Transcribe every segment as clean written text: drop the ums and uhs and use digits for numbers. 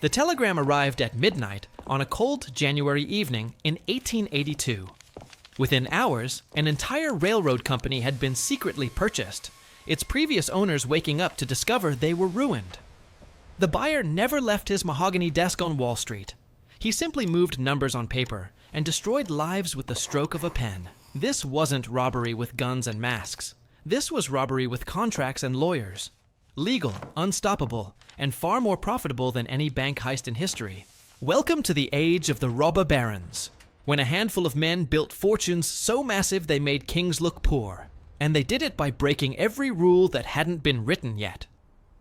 The telegram arrived at midnight on a cold January evening in 1882. Within hours, an entire railroad company had been secretly purchased, its previous owners waking up to discover they were ruined. The buyer never left his mahogany desk on Wall Street. He simply moved numbers on paper and destroyed lives with the stroke of a pen. This wasn't robbery with guns and masks. This was robbery with contracts and lawyers. Legal, unstoppable, and far more profitable than any bank heist in history. Welcome to the age of the robber barons, when a handful of men built fortunes so massive they made kings look poor. And they did it by breaking every rule that hadn't been written yet.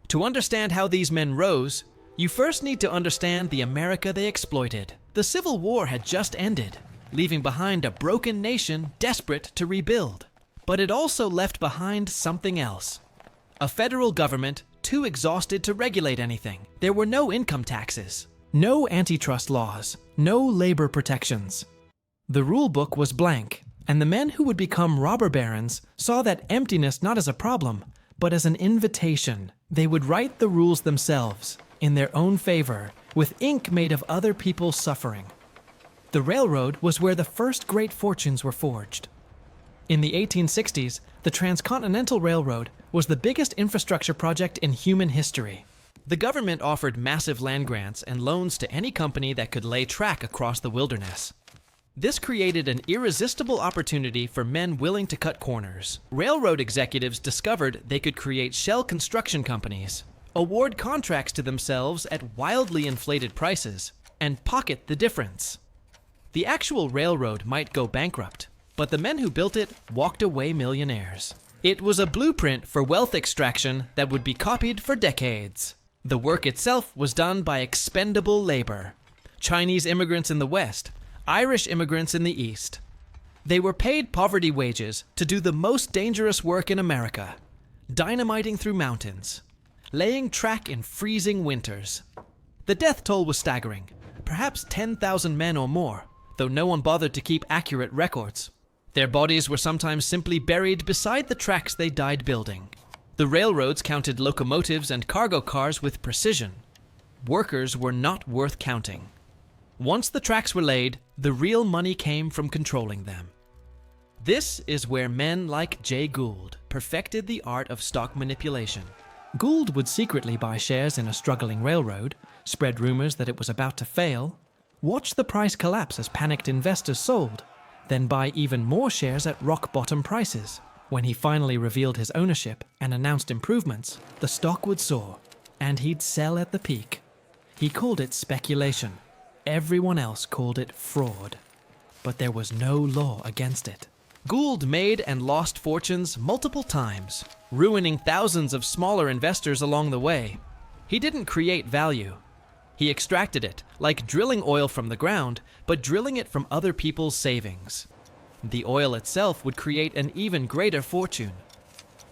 To understand how these men rose, you first need to understand the America they exploited. The Civil War had just ended, leaving behind a broken nation desperate to rebuild. But it also left behind something else. A federal government too exhausted to regulate anything. There were no income taxes, no antitrust laws, no labor protections. The rule book was blank, and the men who would become robber barons saw that emptiness not as a problem, but as an invitation. They would write the rules themselves, in their own favor, with ink made of other people's suffering. The railroad was where the first great fortunes were forged. In the 1860s, the Transcontinental Railroad was the biggest infrastructure project in human history. The government offered massive land grants and loans to any company that could lay track across the wilderness. This created an irresistible opportunity for men willing to cut corners. Railroad executives discovered they could create shell construction companies, award contracts to themselves at wildly inflated prices, and pocket the difference. The actual railroad might go bankrupt, but the men who built it walked away millionaires. It was a blueprint for wealth extraction that would be copied for decades. The work itself was done by expendable labor. Chinese immigrants in the West, Irish immigrants in the East. They were paid poverty wages to do the most dangerous work in America, dynamiting through mountains, laying track in freezing winters. The death toll was staggering, perhaps 10,000 men or more, though no one bothered to keep accurate records. Their bodies were sometimes simply buried beside the tracks they died building. The railroads counted locomotives and cargo cars with precision. Workers were not worth counting. Once the tracks were laid, the real money came from controlling them. This is where men like Jay Gould perfected the art of stock manipulation. Gould would secretly buy shares in a struggling railroad, spread rumors that it was about to fail, watch the price collapse as panicked investors sold, then buy even more shares at rock-bottom prices. When he finally revealed his ownership and announced improvements, the stock would soar, and he'd sell at the peak. He called it speculation. Everyone else called it fraud. But there was no law against it. Gould made and lost fortunes multiple times, ruining thousands of smaller investors along the way. He didn't create value. He extracted it, like drilling oil from the ground, but drilling it from other people's savings. The oil itself would create an even greater fortune.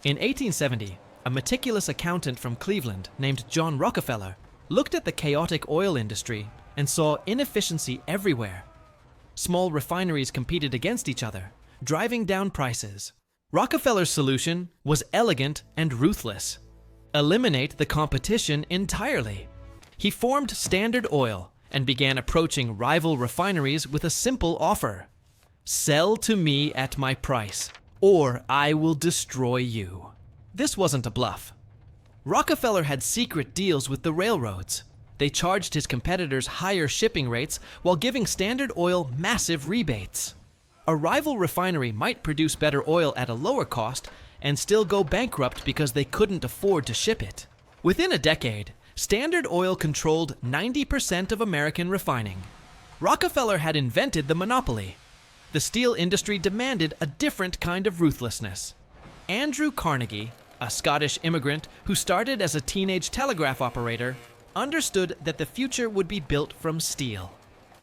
In 1870, a meticulous accountant from Cleveland named John Rockefeller looked at the chaotic oil industry and saw inefficiency everywhere. Small refineries competed against each other, driving down prices. Rockefeller's solution was elegant and ruthless. Eliminate the competition entirely. He formed Standard Oil and began approaching rival refineries with a simple offer. Sell to me at my price, or I will destroy you. This wasn't a bluff. Rockefeller had secret deals with the railroads. They charged his competitors higher shipping rates while giving Standard Oil massive rebates. A rival refinery might produce better oil at a lower cost and still go bankrupt because they couldn't afford to ship it. Within a decade, Standard Oil controlled 90% of American refining. Rockefeller had invented the monopoly. The steel industry demanded a different kind of ruthlessness. Andrew Carnegie, a Scottish immigrant who started as a teenage telegraph operator, understood that the future would be built from steel.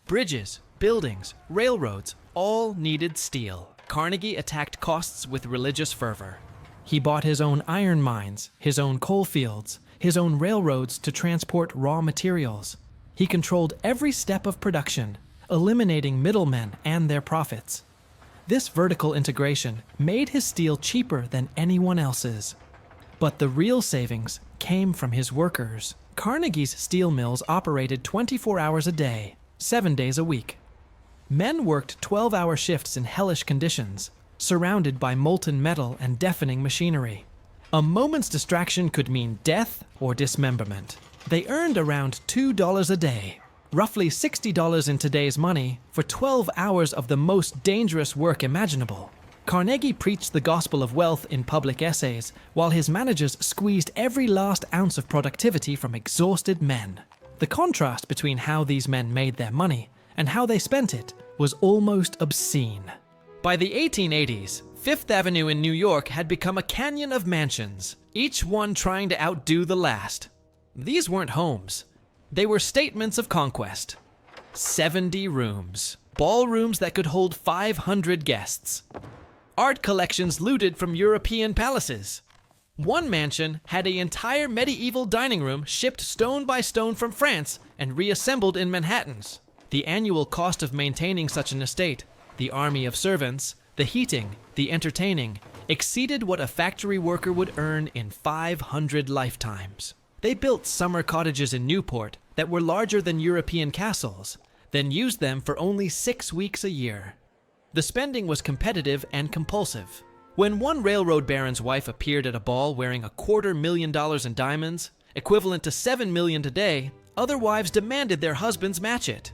Bridges, buildings, railroads, all needed steel. Carnegie attacked costs with religious fervor. He bought his own iron mines, his own coal fields, his own railroads to transport raw materials. He controlled every step of production, eliminating middlemen and their profits. This vertical integration made his steel cheaper than anyone else's. But the real savings came from his workers. Carnegie's steel mills operated 24 hours a day, 7 days a week. Men worked 12-hour shifts in hellish conditions, surrounded by molten metal and deafening machinery. A moment's distraction could mean death or dismemberment. They earned around $2 a day, roughly $60 in today's money, for 12 hours of the most dangerous work imaginable. Carnegie preached the gospel of wealth in public essays, while his managers squeezed every last ounce of productivity from exhausted men. The contrast between how these men made their money and how they spent it was almost obscene. By the 1880s, Fifth Avenue in New York had become a canyon of mansions, each one trying to outdo the last. These weren't homes. They were statements of conquest. 70 rooms. Ballrooms that could hold 500 guests. Art collections looted from European palaces. One mansion had an entire medieval dining room shipped stone by stone from France and reassembled in Manhattan's. The annual cost of maintaining such an estate, the army of servants, the heating, the entertaining, exceeded what a factory worker would earn in 500 lifetimes. They built summer cottages in Newport that were larger than European castles, then used them for only 6 weeks a year. The spending was competitive and compulsive. When one railroad baron's wife appeared at a ball wearing $250,000 in diamonds, equivalent to $7 million today, other wives demanded their husbands match it.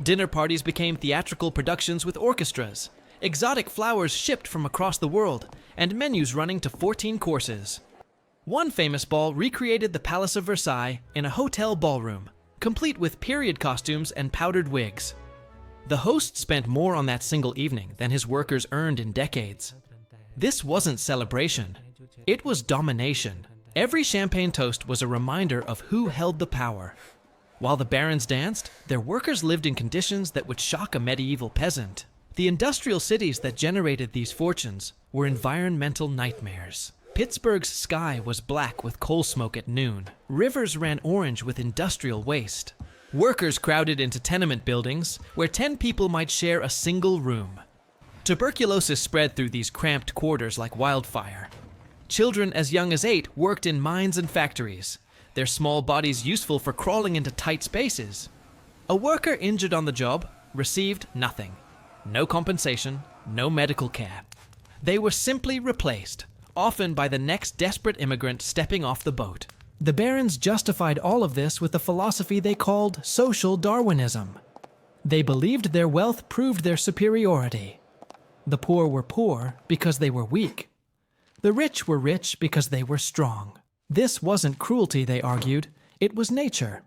Dinner parties became theatrical productions with orchestras, exotic flowers shipped from across the world, and menus running to 14 courses. One famous ball recreated the Palace of Versailles in a hotel ballroom, complete with period costumes and powdered wigs. The host spent more on that single evening than his workers earned in decades. This wasn't celebration. It was domination. Every champagne toast was a reminder of who held the power. While the barons danced, their workers lived in conditions that would shock a medieval peasant. The industrial cities that generated these fortunes were environmental nightmares. Pittsburgh's sky was black with coal smoke at noon. Rivers ran orange with industrial waste. Workers crowded into tenement buildings where 10 people might share a single room. Tuberculosis spread through these cramped quarters like wildfire. Children as young as 8 worked in mines and factories, their small bodies useful for crawling into tight spaces. A worker injured on the job received nothing. No compensation, no medical care. They were simply replaced, often by the next desperate immigrant stepping off the boat. The barons justified all of this with a philosophy they called social Darwinism. They believed their wealth proved their superiority. The poor were poor because they were weak. The rich were rich because they were strong. This wasn't cruelty, they argued. It was nature.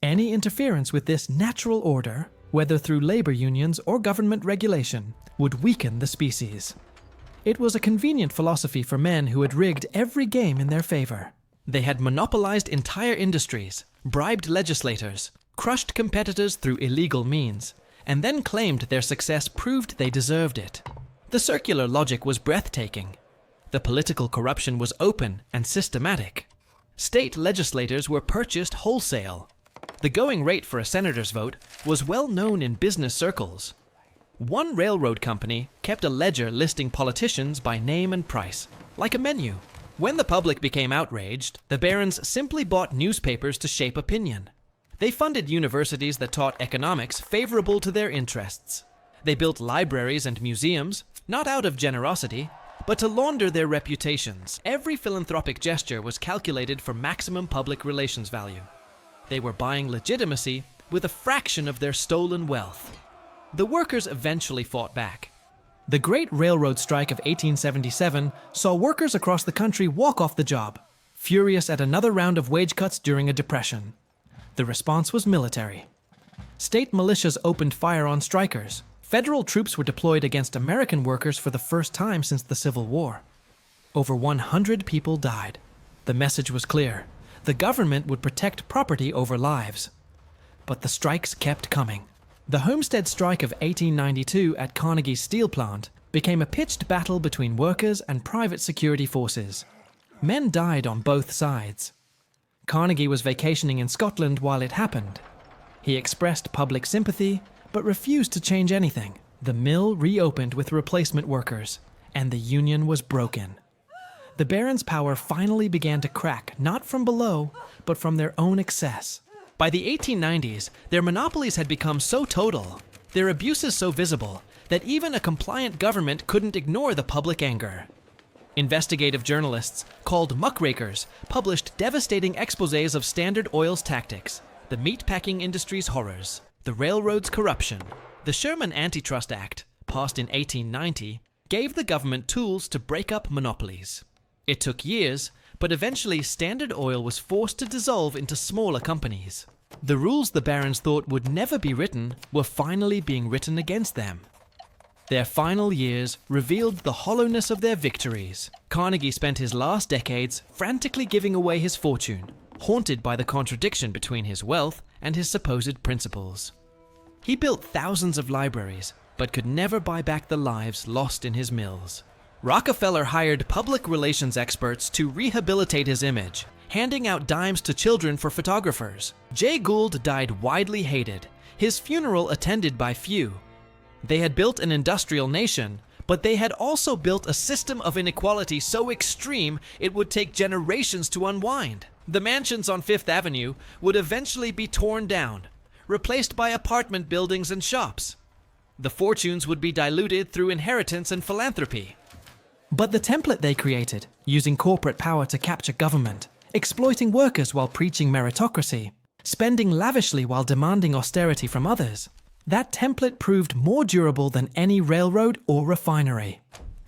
Any interference with this natural order, whether through labor unions or government regulation, would weaken the species. It was a convenient philosophy for men who had rigged every game in their favor. They had monopolized entire industries, bribed legislators, crushed competitors through illegal means, and then claimed their success proved they deserved it. The circular logic was breathtaking. The political corruption was open and systematic. State legislators were purchased wholesale. The going rate for a senator's vote was well known in business circles. One railroad company kept a ledger listing politicians by name and price, like a menu. When the public became outraged, the barons simply bought newspapers to shape opinion. They funded universities that taught economics favorable to their interests. They built libraries and museums, not out of generosity, but to launder their reputations. Every philanthropic gesture was calculated for maximum public relations value. They were buying legitimacy with a fraction of their stolen wealth. The workers eventually fought back. The Great Railroad Strike of 1877 saw workers across the country walk off the job, furious at another round of wage cuts during a depression. The response was military. State militias opened fire on strikers. Federal troops were deployed against American workers for the first time since the Civil War. Over 100 people died. The message was clear. The government would protect property over lives. But the strikes kept coming. The Homestead Strike of 1892 at Carnegie's steel plant became a pitched battle between workers and private security forces. Men died on both sides. Carnegie was vacationing in Scotland while it happened. He expressed public sympathy, but refused to change anything. The mill reopened with replacement workers, and the union was broken. the barons' power finally began to crack, not from below, but from their own excess. By the 1890s, their monopolies had become so total, their abuses so visible, that even a compliant government couldn't ignore the public anger. Investigative journalists, called muckrakers, published devastating exposés of Standard Oil's tactics, the meatpacking industry's horrors, the railroad's corruption. The Sherman Antitrust Act, passed in 1890, gave the government tools to break up monopolies. It took years, but eventually Standard Oil was forced to dissolve into smaller companies. The rules the barons thought would never be written were finally being written against them. Their final years revealed the hollowness of their victories. Carnegie spent his last decades frantically giving away his fortune, haunted by the contradiction between his wealth and his supposed principles. He built thousands of libraries, but could never buy back the lives lost in his mills. Rockefeller hired public relations experts to rehabilitate his image, handing out dimes to children for photographers. Jay Gould died widely hated, his funeral attended by few. They had built an industrial nation, but they had also built a system of inequality so extreme it would take generations to unwind. The mansions on Fifth Avenue would eventually be torn down, replaced by apartment buildings and shops. The fortunes would be diluted through inheritance and philanthropy. But the template they created, using corporate power to capture government, exploiting workers while preaching meritocracy, spending lavishly while demanding austerity from others, that template proved more durable than any railroad or refinery.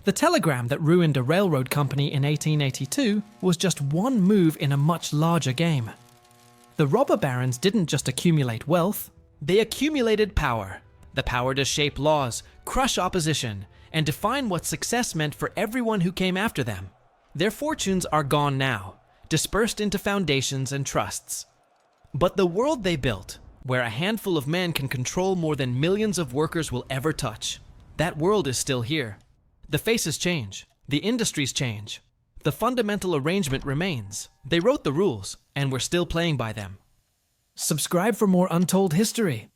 The telegram that ruined a railroad company in 1882 was just one move in a much larger game. The robber barons didn't just accumulate wealth, they accumulated power. The power to shape laws, crush opposition, and define what success meant for everyone who came after them. Their fortunes are gone now, dispersed into foundations and trusts. But the world they built, where a handful of men can control more than millions of workers will ever touch, that world is still here. The faces change, the industries change. The fundamental arrangement remains. They wrote the rules, and we're still playing by them. Subscribe for more untold history.